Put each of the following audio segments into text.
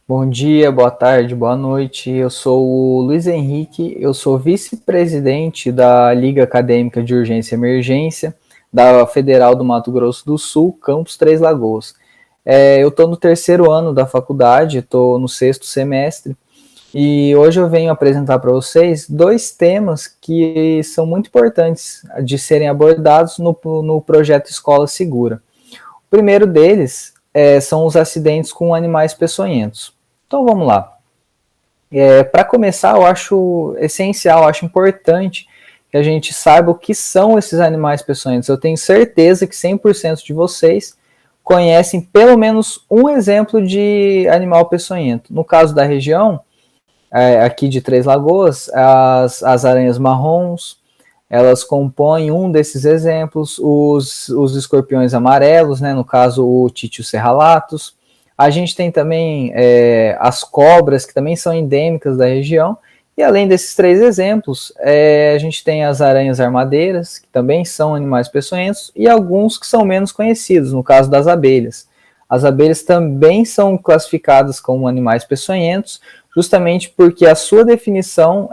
Bom dia, boa tarde, boa noite. Eu sou o Luiz Henrique, eu sou vice-presidente da Liga Acadêmica de Urgência e Emergência da Federal do Mato Grosso do Sul, campus Três Lagoas. Eu estou no terceiro ano da faculdade, estou no sexto semestre, e hoje eu venho apresentar para vocês dois temas que são muito importantes de serem abordados no projeto Escola Segura. O primeiro deles são os acidentes com animais peçonhentos. Então vamos lá. Para começar, eu acho essencial, eu acho importante que a gente saiba o que são esses animais peçonhentos. Eu tenho certeza que 100% de vocês conhecem pelo menos um exemplo de animal peçonhento. No caso da região, aqui de Três Lagoas, as aranhas marrons, elas compõem um desses exemplos, os escorpiões amarelos, né, no caso o Títio serralatus. A gente tem também as cobras, que também são endêmicas da região, e além desses três exemplos, a gente tem as aranhas armadeiras, que também são animais peçonhentos, e alguns que são menos conhecidos, no caso das abelhas. As abelhas também são classificadas como animais peçonhentos, justamente porque a sua definição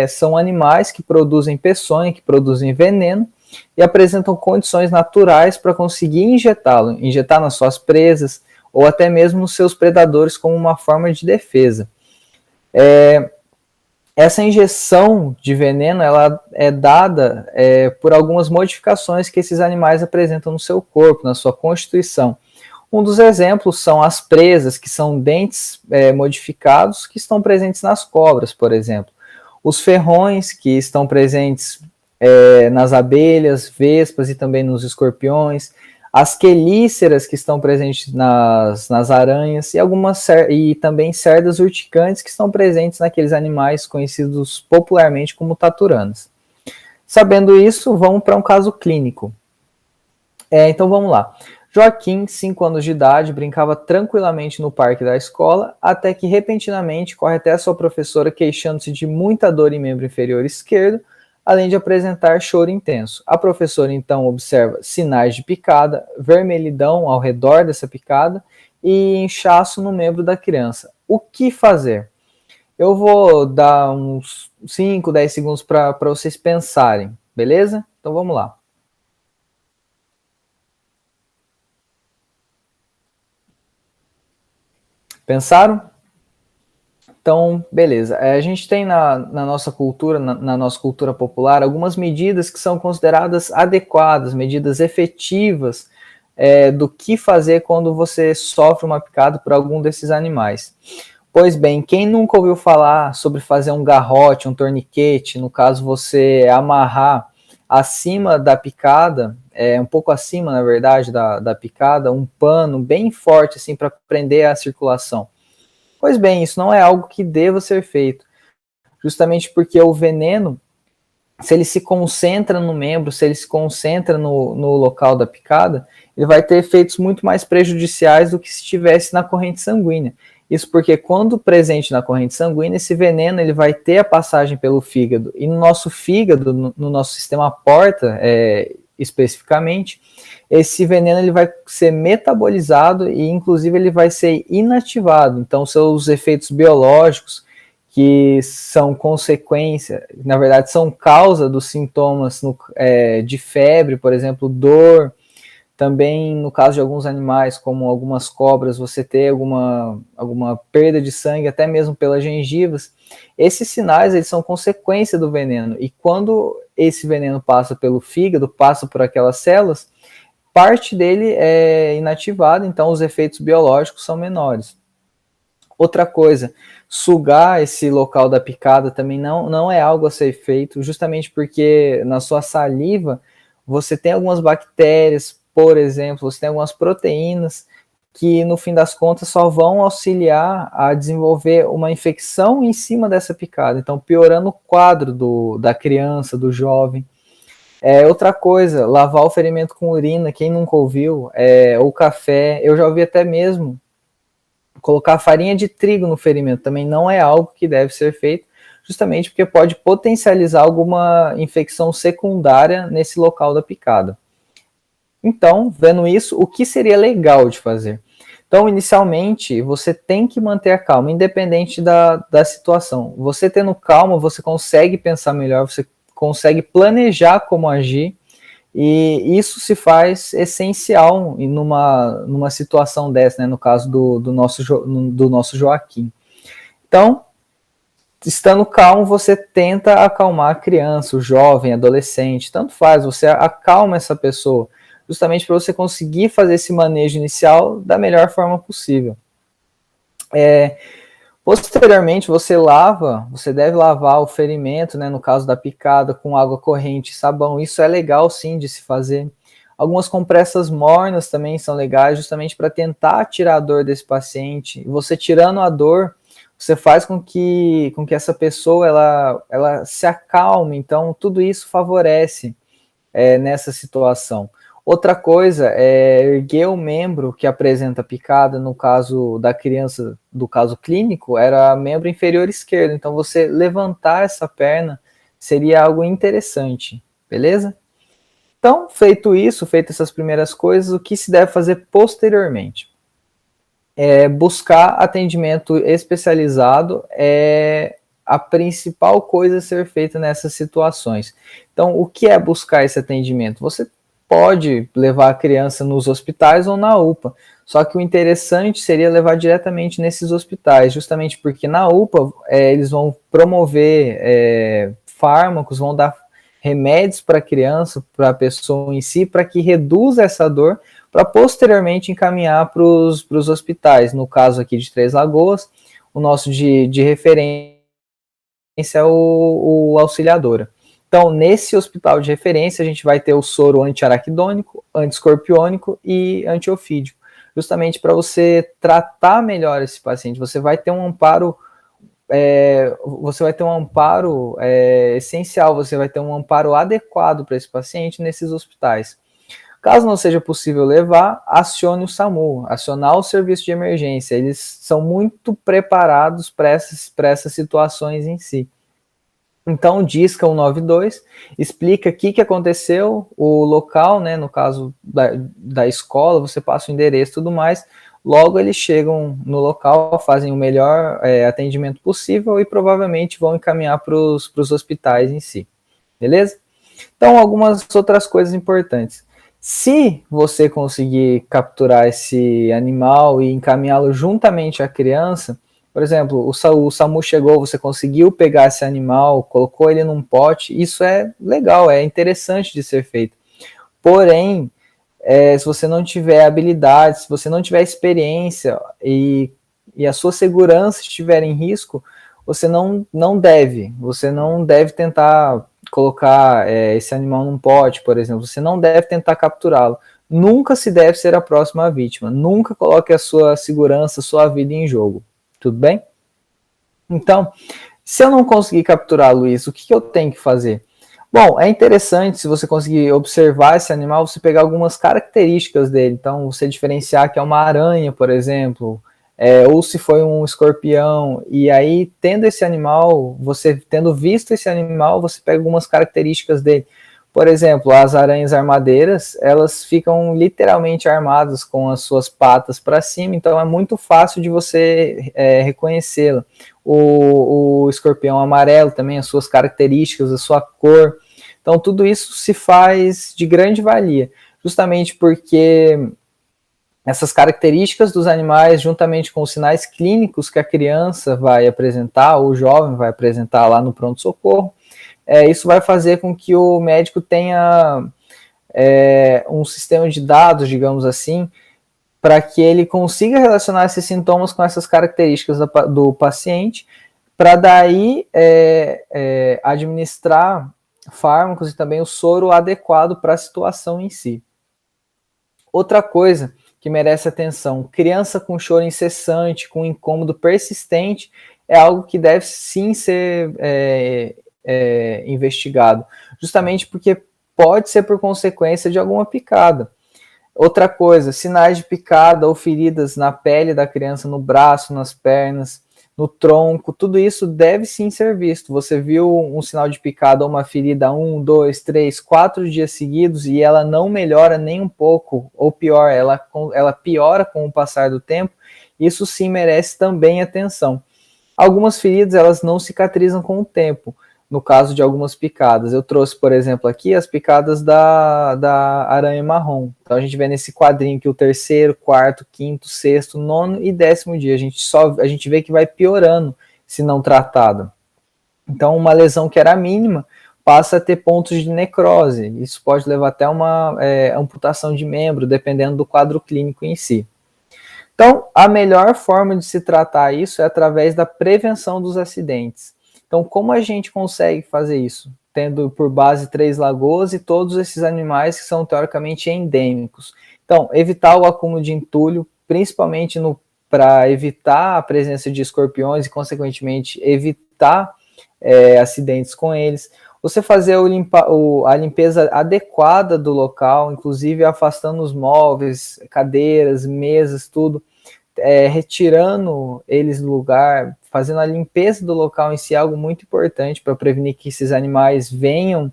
são animais que produzem peçonha, que produzem veneno, e apresentam condições naturais para conseguir injetar nas suas presas, ou até mesmo nos seus predadores como uma forma de defesa. Essa injeção de veneno ela é dada por algumas modificações que esses animais apresentam no seu corpo, na sua constituição. Um dos exemplos são as presas, que são dentes modificados que estão presentes nas cobras, por exemplo. Os ferrões, que estão presentes nas abelhas, vespas e também nos escorpiões. As quelíceras, que estão presentes nas aranhas, e também cerdas urticantes, que estão presentes naqueles animais conhecidos popularmente como taturanas. Sabendo isso, vamos para um caso clínico. Então vamos lá. Joaquim, 5 anos de idade, brincava tranquilamente no parque da escola, até que repentinamente corre até a sua professora queixando-se de muita dor em membro inferior esquerdo, além de apresentar choro intenso. A professora então observa sinais de picada, vermelhidão ao redor dessa picada e inchaço no membro da criança. O que fazer? Eu vou dar uns 5, 10 segundos para vocês pensarem, beleza? Então vamos lá. Pensaram? Então, beleza. A gente tem na nossa cultura, na nossa cultura popular, algumas medidas que são consideradas adequadas, medidas efetivas do que fazer quando você sofre uma picada por algum desses animais. Pois bem, quem nunca ouviu falar sobre fazer um garrote, um torniquete, no caso você amarrar acima da picada, um pouco acima, na verdade, da picada, um pano bem forte assim para prender a circulação. Pois bem, isso não é algo que deva ser feito, justamente porque o veneno, se ele se concentra no membro, se ele se concentra no local da picada, ele vai ter efeitos muito mais prejudiciais do que se estivesse na corrente sanguínea. Isso porque quando presente na corrente sanguínea, esse veneno ele vai ter a passagem pelo fígado, e no nosso fígado, no nosso sistema porta, especificamente, esse veneno ele vai ser metabolizado e inclusive ele vai ser inativado. Então seus efeitos biológicos, que são consequência, na verdade são causa dos sintomas de febre, por exemplo, dor, também no caso de alguns animais, como algumas cobras, você ter alguma perda de sangue, até mesmo pelas gengivas. Esses sinais eles são consequência do veneno, e quando esse veneno passa pelo fígado, passa por aquelas células, parte dele é inativada, então os efeitos biológicos são menores. Outra coisa, sugar esse local da picada também não é algo a ser feito, justamente porque na sua saliva você tem algumas bactérias, por exemplo, você tem algumas proteínas que no fim das contas só vão auxiliar a desenvolver uma infecção em cima dessa picada, então piorando o quadro da criança, do jovem. Outra coisa, lavar o ferimento com urina, quem nunca ouviu, ou café, eu já ouvi até mesmo colocar farinha de trigo no ferimento, também não é algo que deve ser feito, justamente porque pode potencializar alguma infecção secundária nesse local da picada. Então, vendo isso, o que seria legal de fazer? Então, inicialmente, você tem que manter a calma, independente da situação. Você tendo calma, você consegue pensar melhor, você consegue planejar como agir, e isso se faz essencial numa situação dessa, né, no caso do nosso Joaquim. Então, estando calmo, você tenta acalmar a criança, o jovem, adolescente, tanto faz, você acalma essa pessoa, justamente para você conseguir fazer esse manejo inicial da melhor forma possível. Posteriormente, você deve lavar o ferimento, né, no caso da picada, com água corrente e sabão. Isso é legal, sim, de se fazer. Algumas compressas mornas também são legais, justamente para tentar tirar a dor desse paciente. Você tirando a dor, você faz com que essa pessoa ela se acalme. Então, tudo isso favorece nessa situação. Outra coisa é erguer o membro que apresenta picada, no caso da criança, do caso clínico, era membro inferior esquerdo. Então, você levantar essa perna seria algo interessante, beleza? Então, feito isso, feito essas primeiras coisas, o que se deve fazer posteriormente? Buscar atendimento especializado é a principal coisa a ser feita nessas situações. Então, o que é buscar esse atendimento? Você pode levar a criança nos hospitais ou na UPA, só que o interessante seria levar diretamente nesses hospitais, justamente porque na UPA eles vão promover fármacos, vão dar remédios para a criança, para a pessoa em si, para que reduza essa dor, para posteriormente encaminhar para os hospitais. No caso aqui de Três Lagoas, o nosso de referência é o Auxiliadora. Então, nesse hospital de referência, a gente vai ter o soro antiaraquidônico, antiescorpiônico e antiofídico, justamente para você tratar melhor esse paciente. Você vai ter um amparo essencial, você vai ter um amparo adequado para esse paciente nesses hospitais. Caso não seja possível levar, acione o SAMU, acionar o serviço de emergência. Eles são muito preparados para essas situações em si. Então, disca 192, explica o que aconteceu, o local, né, no caso da escola, você passa o endereço e tudo mais. Logo, eles chegam no local, fazem o melhor atendimento possível e provavelmente vão encaminhar para os hospitais em si. Beleza? Então, algumas outras coisas importantes. Se você conseguir capturar esse animal e encaminhá-lo juntamente à criança, por exemplo, o SAMU chegou, você conseguiu pegar esse animal, colocou ele num pote, isso é legal, é interessante de ser feito. Porém, se você não tiver habilidade, se você não tiver experiência e a sua segurança estiver em risco, você não deve tentar colocar esse animal num pote, por exemplo, você não deve tentar capturá-lo. Nunca se deve ser a próxima vítima, nunca coloque a sua segurança, a sua vida em jogo. Tudo bem? Então, se eu não conseguir capturar, Luiz, o que eu tenho que fazer? Bom, é interessante, se você conseguir observar esse animal, você pegar algumas características dele. Então, você diferenciar que é uma aranha, por exemplo, ou se foi um escorpião. E aí, tendo esse animal, você tendo visto esse animal, você pega algumas características dele. Por exemplo, as aranhas armadeiras, elas ficam literalmente armadas com as suas patas para cima, então é muito fácil de você reconhecê-la. O escorpião amarelo também, as suas características, a sua cor. Então, tudo isso se faz de grande valia, justamente porque essas características dos animais, juntamente com os sinais clínicos que a criança vai apresentar, ou o jovem vai apresentar lá no pronto-socorro, isso vai fazer com que o médico tenha um sistema de dados, digamos assim, para que ele consiga relacionar esses sintomas com essas características do paciente, para daí administrar fármacos e também o soro adequado para a situação em si. Outra coisa que merece atenção, criança com choro incessante, com incômodo persistente, é algo que deve sim ser investigado, justamente porque pode ser por consequência de alguma picada. Outra coisa, sinais de picada ou feridas na pele da criança, no braço, nas pernas, no tronco, tudo isso deve sim ser visto. Você viu um sinal de picada ou uma ferida 1, 2, 3, 4 dias seguidos e ela não melhora nem um pouco, ou pior, ela piora com o passar do tempo, isso sim merece também atenção. Algumas feridas, elas não cicatrizam com o tempo, no caso de algumas picadas. Eu trouxe, por exemplo, aqui as picadas da aranha marrom. Então a gente vê nesse quadrinho que o terceiro, quarto, quinto, sexto, nono e 10º dia. A gente vê que vai piorando se não tratado. Então uma lesão que era mínima passa a ter pontos de necrose. Isso pode levar até uma amputação de membro, dependendo do quadro clínico em si. Então, a melhor forma de se tratar isso é através da prevenção dos acidentes. Então, como a gente consegue fazer isso? Tendo por base Três Lagoas e todos esses animais que são teoricamente endêmicos. Então, evitar o acúmulo de entulho, principalmente para evitar a presença de escorpiões e, consequentemente, evitar acidentes com eles. Você fazer a limpeza adequada do local, inclusive afastando os móveis, cadeiras, mesas, tudo, retirando eles do lugar, fazendo a limpeza do local em si, é algo muito importante para prevenir que esses animais venham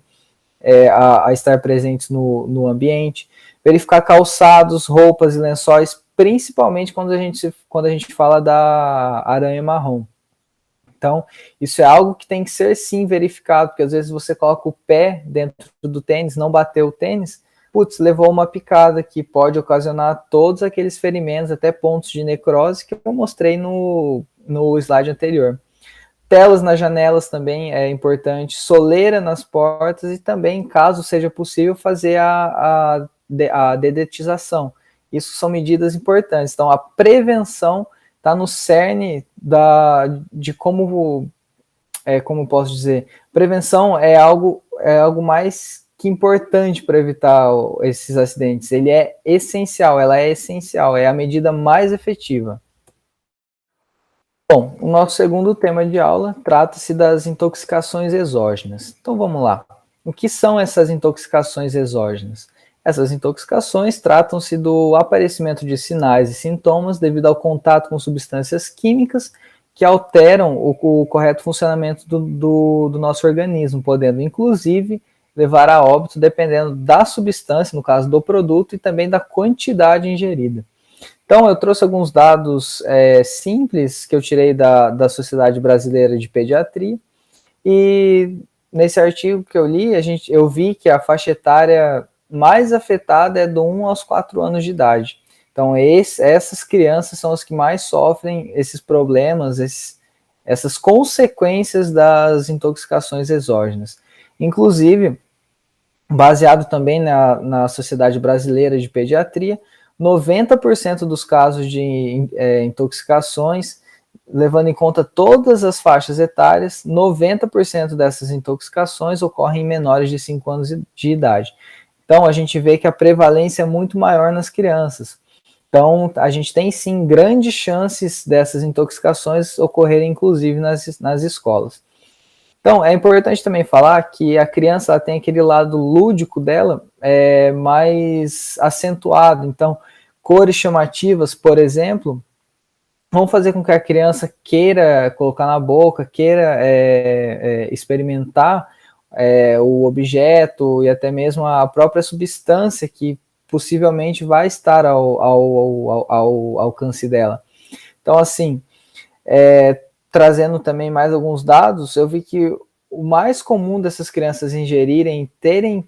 a estar presentes no ambiente. Verificar calçados, roupas e lençóis, principalmente quando a gente fala da aranha marrom. Então, isso é algo que tem que ser sim verificado, porque às vezes você coloca o pé dentro do tênis, não bateu o tênis, putz, levou uma picada que pode ocasionar todos aqueles ferimentos, até pontos de necrose que eu mostrei no slide anterior. Telas nas janelas também é importante, soleira nas portas e também, caso seja possível, fazer a dedetização. Isso são medidas importantes. Então, a prevenção está no cerne de como posso dizer, prevenção é algo mais que importante para evitar esses acidentes. Ele é essencial, ela é essencial, é a medida mais efetiva. Bom, o nosso segundo tema de aula trata-se das intoxicações exógenas. Então vamos lá. O que são essas intoxicações exógenas? Essas intoxicações tratam-se do aparecimento de sinais e sintomas devido ao contato com substâncias químicas que alteram o correto funcionamento do nosso organismo, podendo inclusive levar a óbito dependendo da substância, no caso do produto, e também da quantidade ingerida. Então, eu trouxe alguns dados simples que eu tirei da Sociedade Brasileira de Pediatria, e nesse artigo que eu li, eu vi que a faixa etária mais afetada é do 1 aos 4 anos de idade. Então, essas crianças são as que mais sofrem esses problemas, essas consequências das intoxicações exógenas. Inclusive, baseado também na Sociedade Brasileira de Pediatria, 90% dos casos de intoxicações, levando em conta todas as faixas etárias, 90% dessas intoxicações ocorrem em menores de 5 anos de idade. Então, a gente vê que a prevalência é muito maior nas crianças. Então, a gente tem sim grandes chances dessas intoxicações ocorrerem, inclusive, nas escolas. Então, é importante também falar que a criança ela tem aquele lado lúdico dela mais acentuado. Então, cores chamativas, por exemplo, vão fazer com que a criança queira colocar na boca, queira experimentar o objeto e até mesmo a própria substância que possivelmente vai estar ao alcance dela. Então, assim, trazendo também mais alguns dados, eu vi que o mais comum dessas crianças ingerirem, terem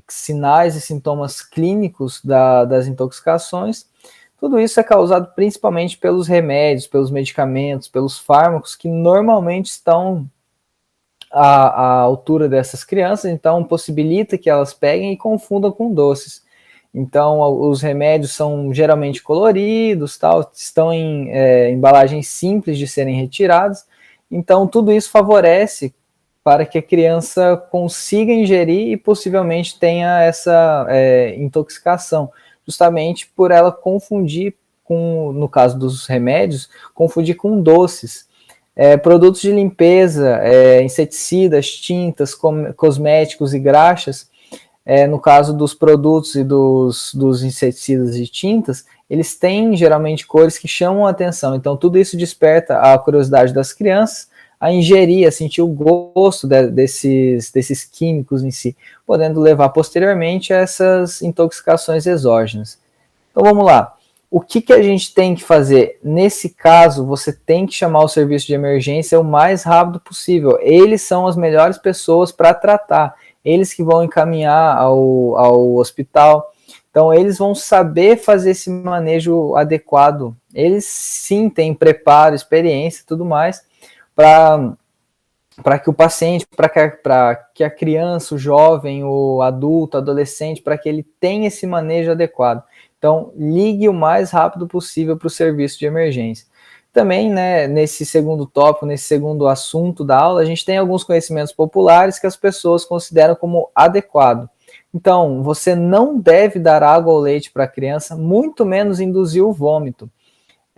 sinais e sintomas clínicos das intoxicações, tudo isso é causado principalmente pelos remédios, pelos medicamentos, pelos fármacos que normalmente estão à altura dessas crianças, então possibilita que elas peguem e confundam com doces. Então, os remédios são geralmente coloridos, tal, estão em embalagens simples de serem retiradas. Então, tudo isso favorece para que a criança consiga ingerir e possivelmente tenha essa intoxicação, justamente por ela confundir no caso dos remédios, confundir com doces. Produtos de limpeza, inseticidas, tintas, cosméticos e graxas, no caso dos produtos e dos inseticidas e tintas, eles têm geralmente cores que chamam a atenção. Então, tudo isso desperta a curiosidade das crianças a ingerir, a sentir o gosto desses químicos em si, podendo levar posteriormente a essas intoxicações exógenas. Então, vamos lá. O que a gente tem que fazer? Nesse caso, você tem que chamar o serviço de emergência o mais rápido possível. Eles são as melhores pessoas para tratar. Eles que vão encaminhar ao hospital. Então, eles vão saber fazer esse manejo adequado. Eles, sim, têm preparo, experiência e tudo mais para que o paciente, para que a criança, o jovem, o adulto, o adolescente, para que ele tenha esse manejo adequado. Então, ligue o mais rápido possível para o serviço de emergência. Também, né, nesse segundo tópico, nesse segundo assunto da aula, a gente tem alguns conhecimentos populares que as pessoas consideram como adequado. Então, você não deve dar água ou leite para a criança, muito menos induzir o vômito.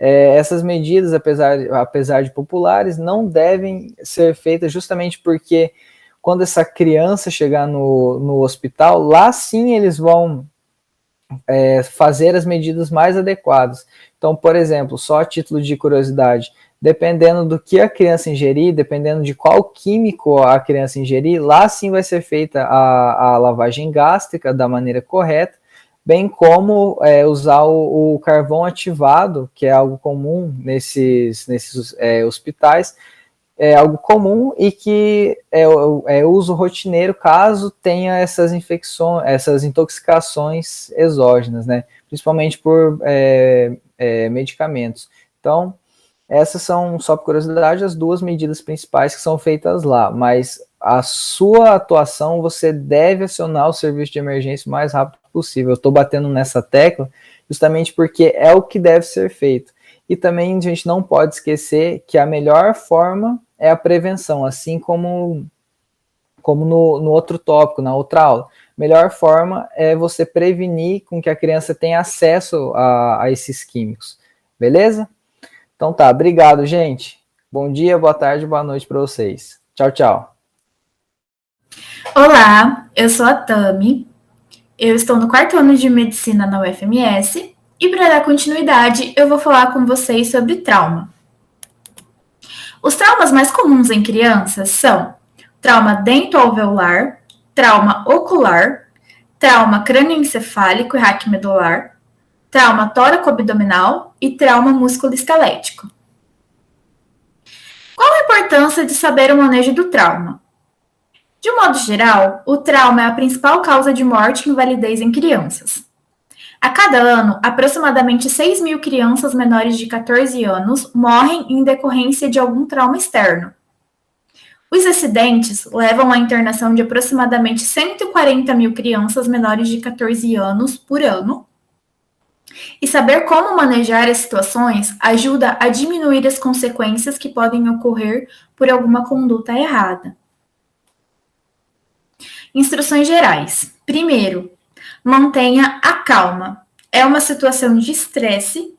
Essas medidas, apesar de populares, não devem ser feitas justamente porque quando essa criança chegar no hospital, lá sim eles vão fazer as medidas mais adequadas. Então, por exemplo, só a título de curiosidade, dependendo do que a criança ingerir, dependendo de qual químico a criança ingerir, lá sim vai ser feita a lavagem gástrica da maneira correta, bem como usar o carvão ativado, que é algo comum nesses hospitais, é algo comum e que é uso rotineiro caso tenha essas infecções, essas intoxicações exógenas, né? Principalmente por medicamentos. Então, essas são, só por curiosidade, as duas medidas principais que são feitas lá, mas a sua atuação você deve acionar o serviço de emergência o mais rápido possível. Eu estou batendo nessa tecla justamente porque é o que deve ser feito. E também a gente não pode esquecer que a melhor forma é a prevenção, assim como no outro tópico, na outra aula. Melhor forma é você prevenir com que a criança tenha acesso a esses químicos. Beleza? Então tá, obrigado, gente. Bom dia, boa tarde, boa noite para vocês. Tchau, tchau. Olá, eu sou a Tami. Eu estou no 4º ano de medicina na UFMS e para dar continuidade, eu vou falar com vocês sobre trauma. Os traumas mais comuns em crianças são trauma dentoalveolar, trauma ocular, trauma crânioencefálico e raquimedular, trauma tóraco-abdominal e trauma músculo-esquelético. Qual a importância de saber o manejo do trauma? De um modo geral, o trauma é a principal causa de morte e invalidez em crianças. A cada ano, aproximadamente 6.000 crianças menores de 14 anos morrem em decorrência de algum trauma externo. Os acidentes levam à internação de aproximadamente 140.000 crianças menores de 14 anos por ano. E saber como manejar as situações ajuda a diminuir as consequências que podem ocorrer por alguma conduta errada. Instruções gerais. Primeiro, mantenha a calma. É uma situação de estresse,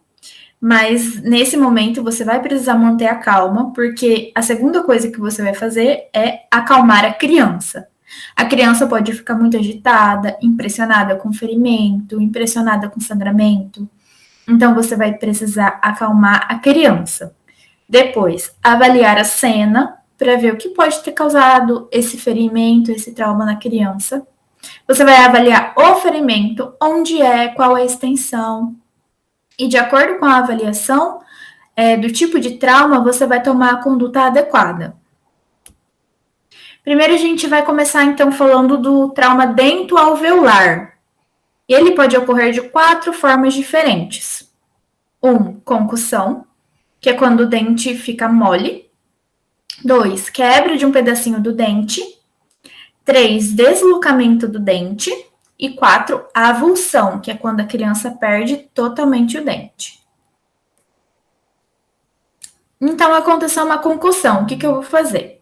mas nesse momento você vai precisar manter a calma, porque a segunda coisa que você vai fazer é acalmar a criança. A criança pode ficar muito agitada, impressionada com ferimento, impressionada com sangramento. Então, você vai precisar acalmar a criança. Depois, avaliar a cena para ver o que pode ter causado esse ferimento, esse trauma na criança. Você vai avaliar o ferimento, onde é, qual é a extensão. E de acordo com a avaliação do tipo de trauma, você vai tomar a conduta adequada. Primeiro, a gente vai começar, então, falando do trauma dentoalveolar. Ele pode ocorrer de 4 formas diferentes. 1, concussão, que é quando o dente fica mole. 2, quebra de um pedacinho do dente. 3, deslocamento do dente. E 4, avulsão, que é quando a criança perde totalmente o dente. Então, aconteceu uma concussão. O que eu vou fazer?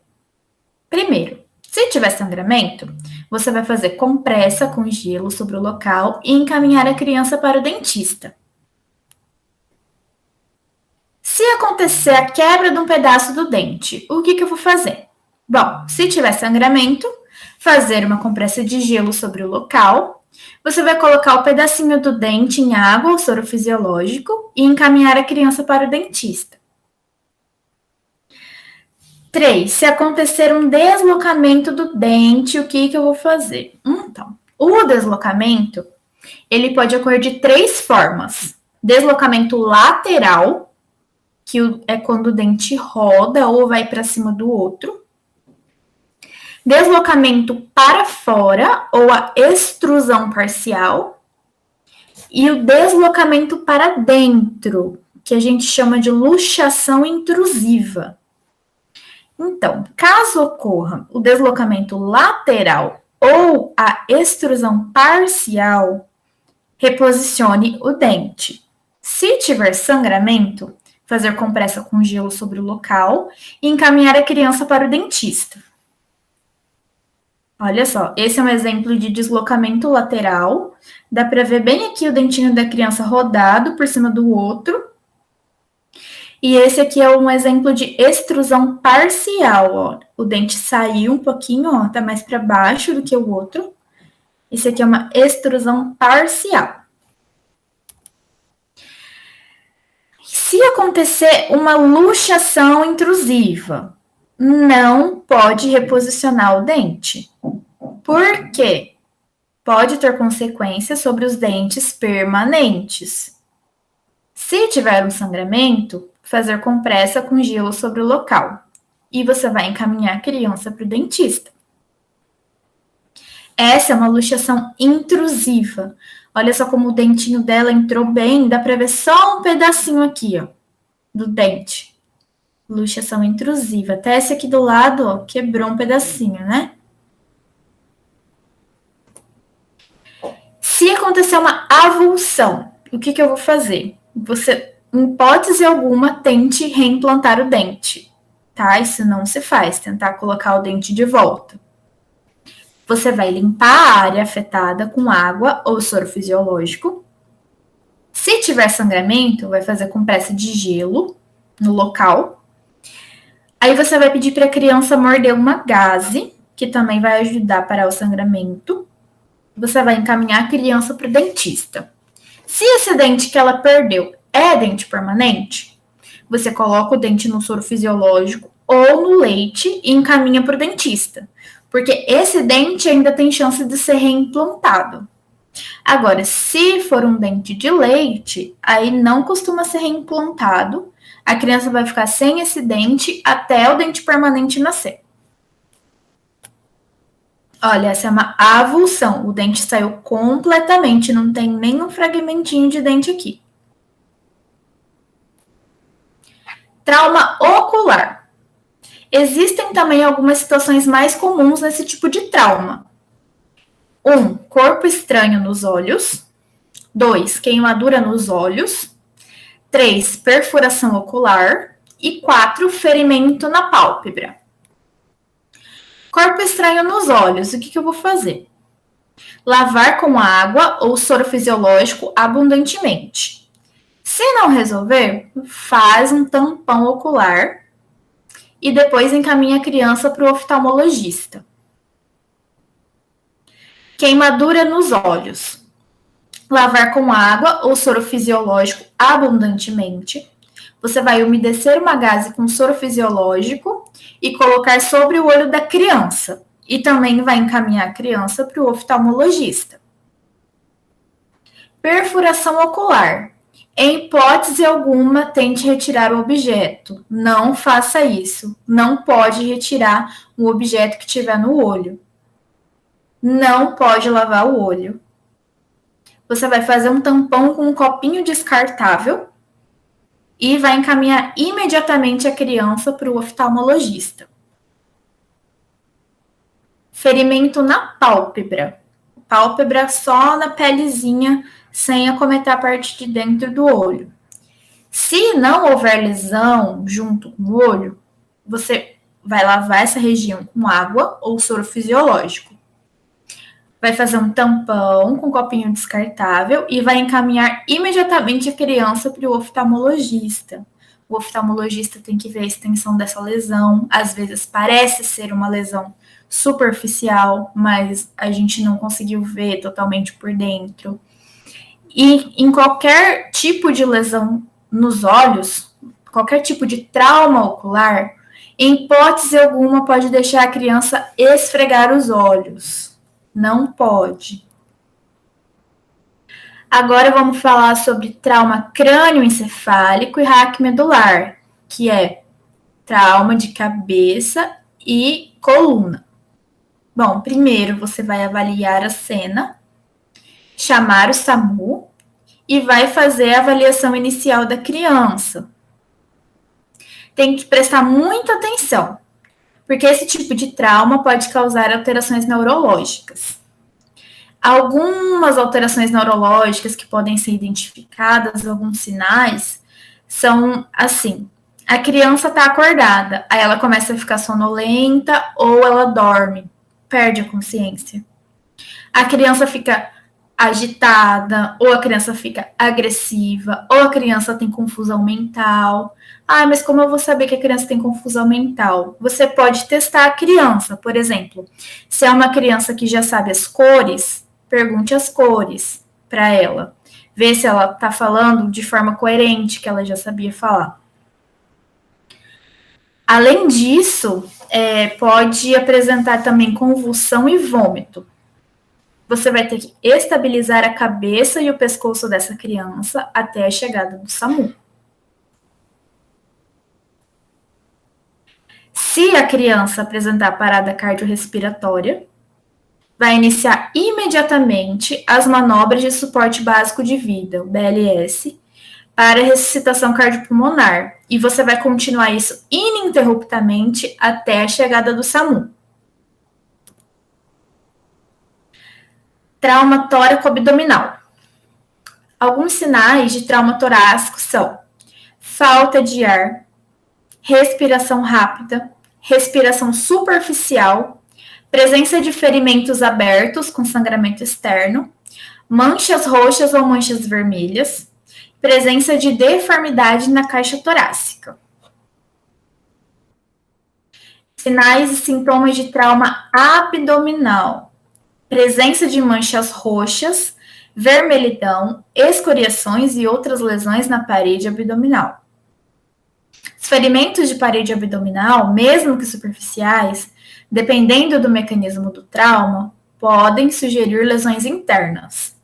Primeiro, se tiver sangramento, você vai fazer compressa com gelo sobre o local e encaminhar a criança para o dentista. Se acontecer a quebra de um pedaço do dente, o que eu vou fazer? Bom, se tiver sangramento, fazer uma compressa de gelo sobre o local Você vai colocar o pedacinho do dente em água ou soro fisiológico e encaminhar a criança para o dentista. 3. Se acontecer um deslocamento do dente, o que eu vou fazer? Então, o deslocamento, ele pode ocorrer de 3 formas. Deslocamento lateral, que é quando o dente roda ou vai para cima do outro. Deslocamento para fora, ou a extrusão parcial. E o deslocamento para dentro, que a gente chama de luxação intrusiva. Então, caso ocorra o deslocamento lateral ou a extrusão parcial, reposicione o dente. Se tiver sangramento, fazer compressa com gelo sobre o local e encaminhar a criança para o dentista. Olha só, esse é um exemplo de deslocamento lateral. Dá para ver bem aqui o dentinho da criança rodado por cima do outro. E esse aqui é um exemplo de extrusão parcial, ó. O dente saiu um pouquinho, ó, tá mais para baixo do que o outro. Esse aqui é uma extrusão parcial. Se acontecer uma luxação intrusiva, não pode reposicionar o dente. Por quê? Pode ter consequências sobre os dentes permanentes. Se tiver um sangramento, fazer compressa com gelo sobre o local. E você vai encaminhar a criança para o dentista. Essa é uma luxação intrusiva. Olha só como o dentinho dela entrou bem, dá para ver só um pedacinho aqui, ó, do dente. Luxação intrusiva. Até esse aqui do lado, ó, quebrou um pedacinho, né? Se acontecer uma avulsão, o que eu vou fazer? Você, em hipótese alguma, tente reimplantar o dente, tá? Isso não se faz, tentar colocar o dente de volta. Você vai limpar a área afetada com água ou soro fisiológico. Se tiver sangramento, vai fazer compressa de gelo no local. Aí você vai pedir para a criança morder uma gaze, que também vai ajudar a parar o sangramento. Você vai encaminhar a criança para o dentista. Se esse dente que ela perdeu é dente permanente, você coloca o dente no soro fisiológico ou no leite e encaminha para o dentista. Porque esse dente ainda tem chance de ser reimplantado. Agora, se for um dente de leite, aí não costuma ser reimplantado. A criança vai ficar sem esse dente até o dente permanente nascer. Olha, essa é uma avulsão. O dente saiu completamente, não tem nenhum fragmentinho de dente aqui. Trauma ocular. Existem também algumas situações mais comuns nesse tipo de trauma. 1. Corpo estranho nos olhos. 2. Queimadura nos olhos. 3. Perfuração ocular. E 4. Ferimento na pálpebra. Corpo estranho nos olhos, o que eu vou fazer? Lavar com água ou soro fisiológico abundantemente. Se não resolver, faz um tampão ocular e depois encaminha a criança para o oftalmologista. Queimadura nos olhos. Lavar com água ou soro fisiológico abundantemente. Você vai umedecer uma gaze com soro fisiológico e colocar sobre o olho da criança. E também vai encaminhar a criança para o oftalmologista. Perfuração ocular. Em hipótese alguma, tente retirar o objeto. Não faça isso. Não pode retirar o objeto que tiver no olho. Não pode lavar o olho. Você vai fazer um tampão com um copinho descartável e vai encaminhar imediatamente a criança para o oftalmologista. Ferimento na pálpebra. Pálpebra só na pelezinha, sem acometer a parte de dentro do olho. Se não houver lesão junto com o olho, você vai lavar essa região com água ou soro fisiológico. Vai fazer um tampão com copinho descartável e vai encaminhar imediatamente a criança para o oftalmologista. O oftalmologista tem que ver a extensão dessa lesão. Às vezes parece ser uma lesão superficial, mas a gente não conseguiu ver totalmente por dentro. E em qualquer tipo de lesão nos olhos, qualquer tipo de trauma ocular, em hipótese alguma pode deixar a criança esfregar os olhos. Não pode. Agora vamos falar sobre trauma crânioencefálico e raquimedular, que é trauma de cabeça e coluna. Bom, primeiro você vai avaliar a cena, chamar o SAMU e vai fazer a avaliação inicial da criança. Tem que prestar muita atenção, porque esse tipo de trauma pode causar alterações neurológicas. Algumas alterações neurológicas que podem ser identificadas, alguns sinais, são assim: a criança está acordada, aí ela começa a ficar sonolenta ou ela dorme, perde a consciência. A criança fica agitada, ou a criança fica agressiva, ou a criança tem confusão mental. Ah, mas como eu vou saber que a criança tem confusão mental? Você pode testar a criança, por exemplo. Se é uma criança que já sabe as cores, pergunte as cores para ela. Vê se ela está falando de forma coerente, que ela já sabia falar. Além disso, pode apresentar também convulsão e vômito. Você vai ter que estabilizar a cabeça e o pescoço dessa criança até a chegada do SAMU. Se a criança apresentar parada cardiorrespiratória, vai iniciar imediatamente as manobras de suporte básico de vida, o BLS, para ressuscitação cardiopulmonar. E você vai continuar isso ininterruptamente até a chegada do SAMU. Trauma tóraco-abdominal. Alguns sinais de trauma torácico são falta de ar, respiração rápida, respiração superficial, presença de ferimentos abertos com sangramento externo, manchas roxas ou manchas vermelhas, presença de deformidade na caixa torácica. Sinais e sintomas de trauma abdominal: presença de manchas roxas, vermelhidão, escoriações e outras lesões na parede abdominal. Os ferimentos de parede abdominal, mesmo que superficiais, dependendo do mecanismo do trauma, podem sugerir lesões internas.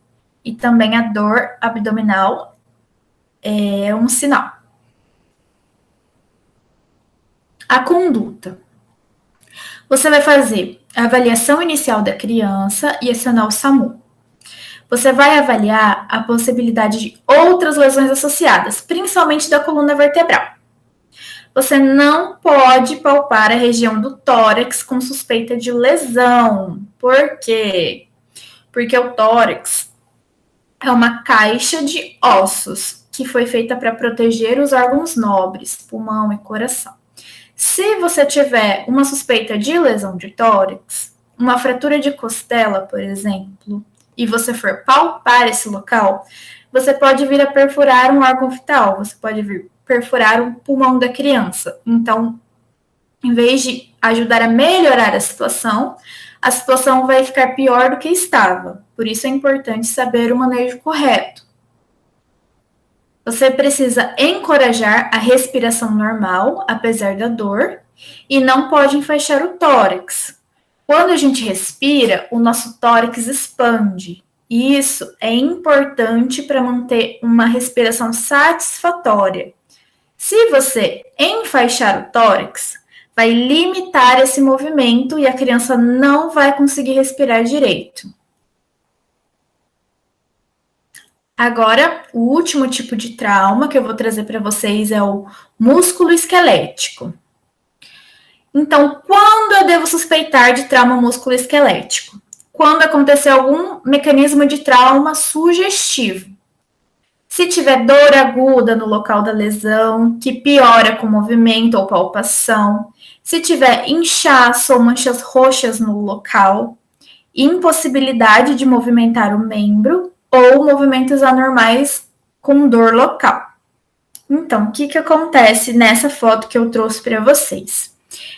E também a dor abdominal é um sinal. A conduta. Você vai fazer a avaliação inicial da criança e acionar o SAMU. Você vai avaliar a possibilidade de outras lesões associadas, principalmente da coluna vertebral. Você não pode palpar a região do tórax com suspeita de lesão. Por quê? Porque o tórax é uma caixa de ossos que foi feita para proteger os órgãos nobres, pulmão e coração. Se você tiver uma suspeita de lesão de tórax, uma fratura de costela, por exemplo, e você for palpar esse local, você pode vir a perfurar um órgão vital, você pode vir perfurar o pulmão da criança. Então, em vez de ajudar a melhorar a situação vai ficar pior do que estava. Por isso é importante saber o manejo correto. Você precisa encorajar a respiração normal, apesar da dor, e não pode enfaixar o tórax. Quando a gente respira, o nosso tórax expande. E isso é importante para manter uma respiração satisfatória. Se você enfaixar o tórax, vai limitar esse movimento e a criança não vai conseguir respirar direito. Agora, o último tipo de trauma que eu vou trazer para vocês é o músculo esquelético. Então, quando eu devo suspeitar de trauma musculoesquelético? Quando acontecer algum mecanismo de trauma sugestivo. Se tiver dor aguda no local da lesão, que piora com movimento ou palpação, se tiver inchaço ou manchas roxas no local, impossibilidade de movimentar o membro ou movimentos anormais com dor local. Então, o que acontece nessa foto que eu trouxe para vocês?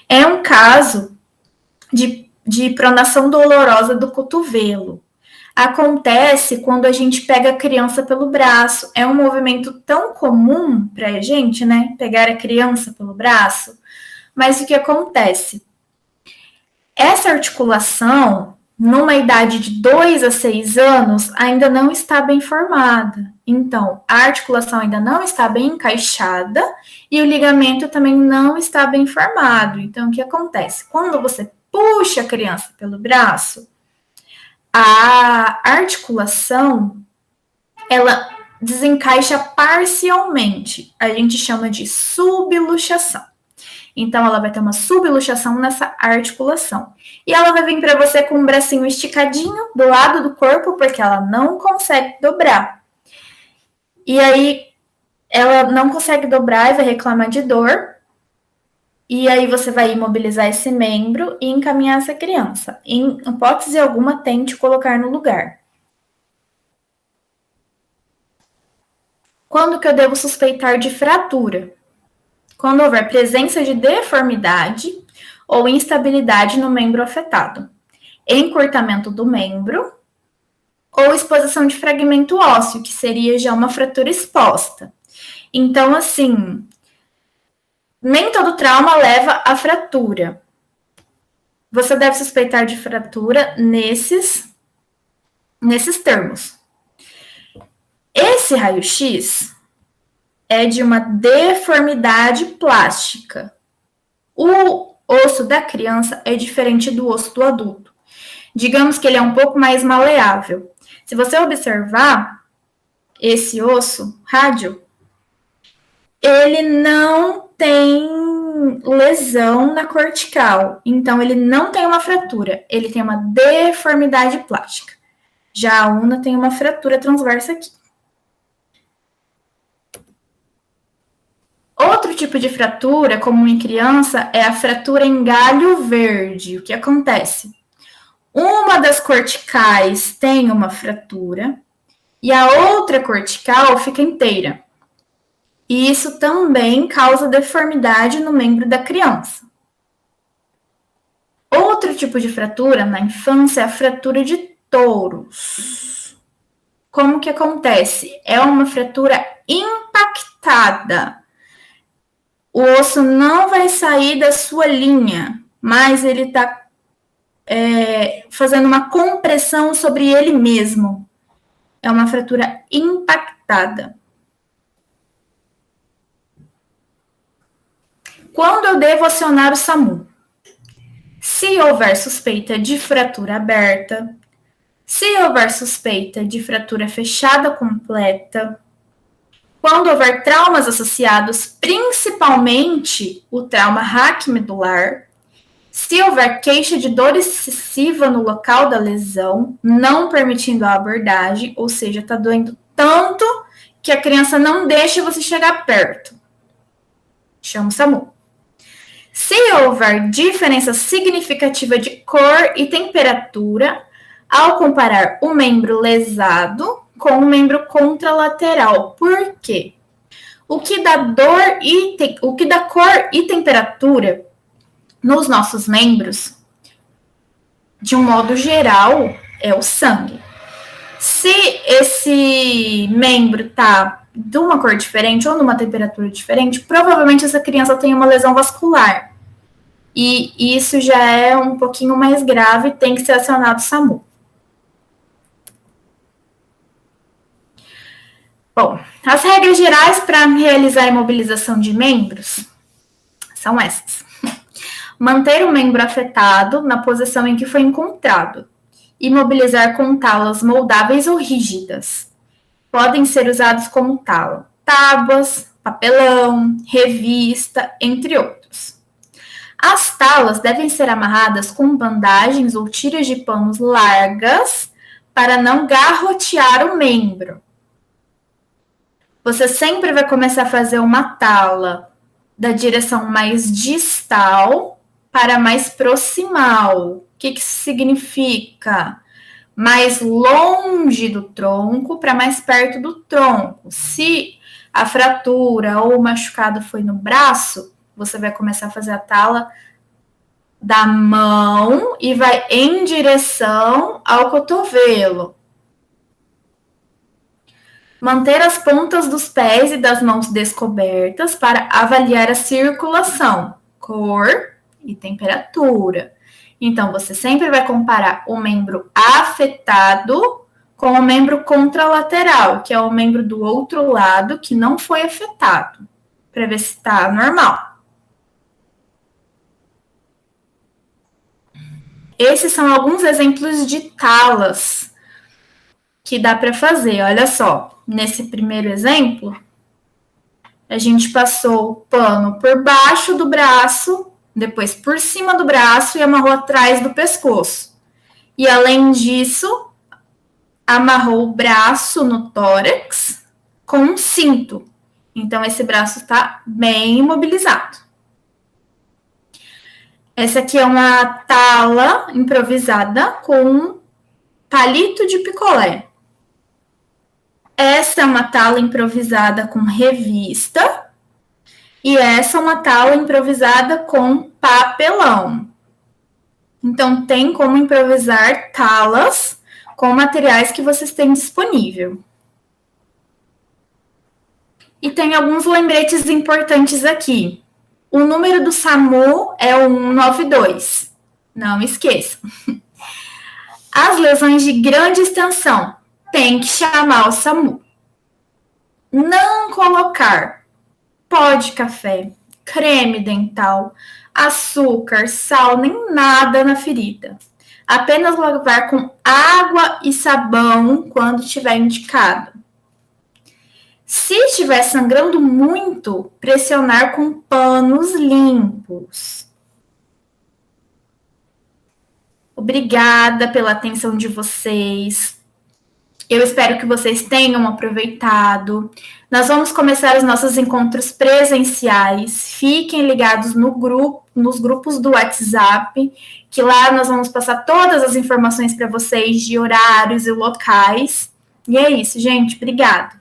É um caso de de pronação dolorosa do cotovelo. Acontece quando a gente pega a criança pelo braço. É um movimento tão comum para a gente, né? Pegar a criança pelo braço. Mas o que acontece? Essa articulação, numa idade de 2 a 6 anos, ainda não está bem formada. Então, a articulação ainda não está bem encaixada e o ligamento também não está bem formado. Então, o que acontece? Quando você puxa a criança pelo braço, a articulação, ela desencaixa parcialmente. A gente chama de subluxação. Então, ela vai ter uma subluxação nessa articulação. E ela vai vir para você com um bracinho esticadinho do lado do corpo, porque ela não consegue dobrar. E aí, ela não consegue dobrar e vai reclamar de dor. E aí você vai imobilizar esse membro e encaminhar essa criança. Em hipótese alguma, tente colocar no lugar. Quando que eu devo suspeitar de fratura? Quando houver presença de deformidade ou instabilidade no membro afetado, encurtamento do membro ou exposição de fragmento ósseo, que seria já uma fratura exposta. Então, assim, nem todo trauma leva à fratura. Você deve suspeitar de fratura nesses termos. Esse raio-x é de uma deformidade plástica. O osso da criança é diferente do osso do adulto. Digamos que ele é um pouco mais maleável. Se você observar esse osso rádio, ele não tem lesão na cortical, então ele não tem uma fratura, ele tem uma deformidade plástica. Já a ulna tem uma fratura transversa aqui. Outro tipo de fratura comum em criança é a fratura em galho verde. O que acontece? Uma das corticais tem uma fratura e a outra cortical fica inteira. E isso também causa deformidade no membro da criança. Outro tipo de fratura na infância é a fratura de touros. Como que acontece? É uma fratura impactada. O osso não vai sair da sua linha, mas ele está fazendo uma compressão sobre ele mesmo. É uma fratura impactada. Quando eu devo acionar o SAMU? Se houver suspeita de fratura aberta, se houver suspeita de fratura fechada completa, quando houver traumas associados, principalmente o trauma raquimedular, se houver queixa de dor excessiva no local da lesão, não permitindo a abordagem, ou seja, está doendo tanto que a criança não deixa você chegar perto, chama o SAMU. Se houver diferença significativa de cor e temperatura, ao comparar o membro lesado com o membro contralateral. Por quê? O que dá cor e temperatura nos nossos membros, de um modo geral, é o sangue. Se esse membro está de uma cor diferente ou numa temperatura diferente, provavelmente essa criança tem uma lesão vascular. E isso já é um pouquinho mais grave, tem que ser acionado o SAMU. Bom, as regras gerais para realizar a imobilização de membros são essas. Manter o membro afetado na posição em que foi encontrado. Imobilizar com talas moldáveis ou rígidas. Podem ser usados como tala, tábuas, papelão, revista, entre outros. As talas devem ser amarradas com bandagens ou tiras de panos largas para não garrotear o membro. Você sempre vai começar a fazer uma tala da direção mais distal para mais proximal. O que isso significa? Mais longe do tronco para mais perto do tronco. Se a fratura ou o machucado foi no braço, você vai começar a fazer a tala da mão e vai em direção ao cotovelo. Manter as pontas dos pés e das mãos descobertas para avaliar a circulação, cor e temperatura. Então, você sempre vai comparar o membro afetado com o membro contralateral, que é o membro do outro lado que não foi afetado, para ver se está normal. Esses são alguns exemplos de talas que dá para fazer. Olha só, nesse primeiro exemplo, a gente passou o pano por baixo do braço, depois por cima do braço e amarrou atrás do pescoço. E além disso, amarrou o braço no tórax com um cinto. Então, esse braço está bem imobilizado. Essa aqui é uma tala improvisada com palito de picolé. Essa é uma tala improvisada com revista. E essa é uma tala improvisada com papelão. Então, tem como improvisar talas com materiais que vocês têm disponível. E tem alguns lembretes importantes aqui. O número do SAMU é o 192. Não esqueçam. As lesões de grande extensão tem que chamar o SAMU. Não colocar pó de café, creme dental, açúcar, sal, nem nada na ferida. Apenas lavar com água e sabão quando estiver indicado. Se estiver sangrando muito, pressionar com panos limpos. Obrigada pela atenção de vocês. Eu espero que vocês tenham aproveitado. Nós vamos começar os nossos encontros presenciais. Fiquem ligados nos grupos do WhatsApp, que lá nós vamos passar todas as informações para vocês de horários e locais. E é isso, gente. Obrigada.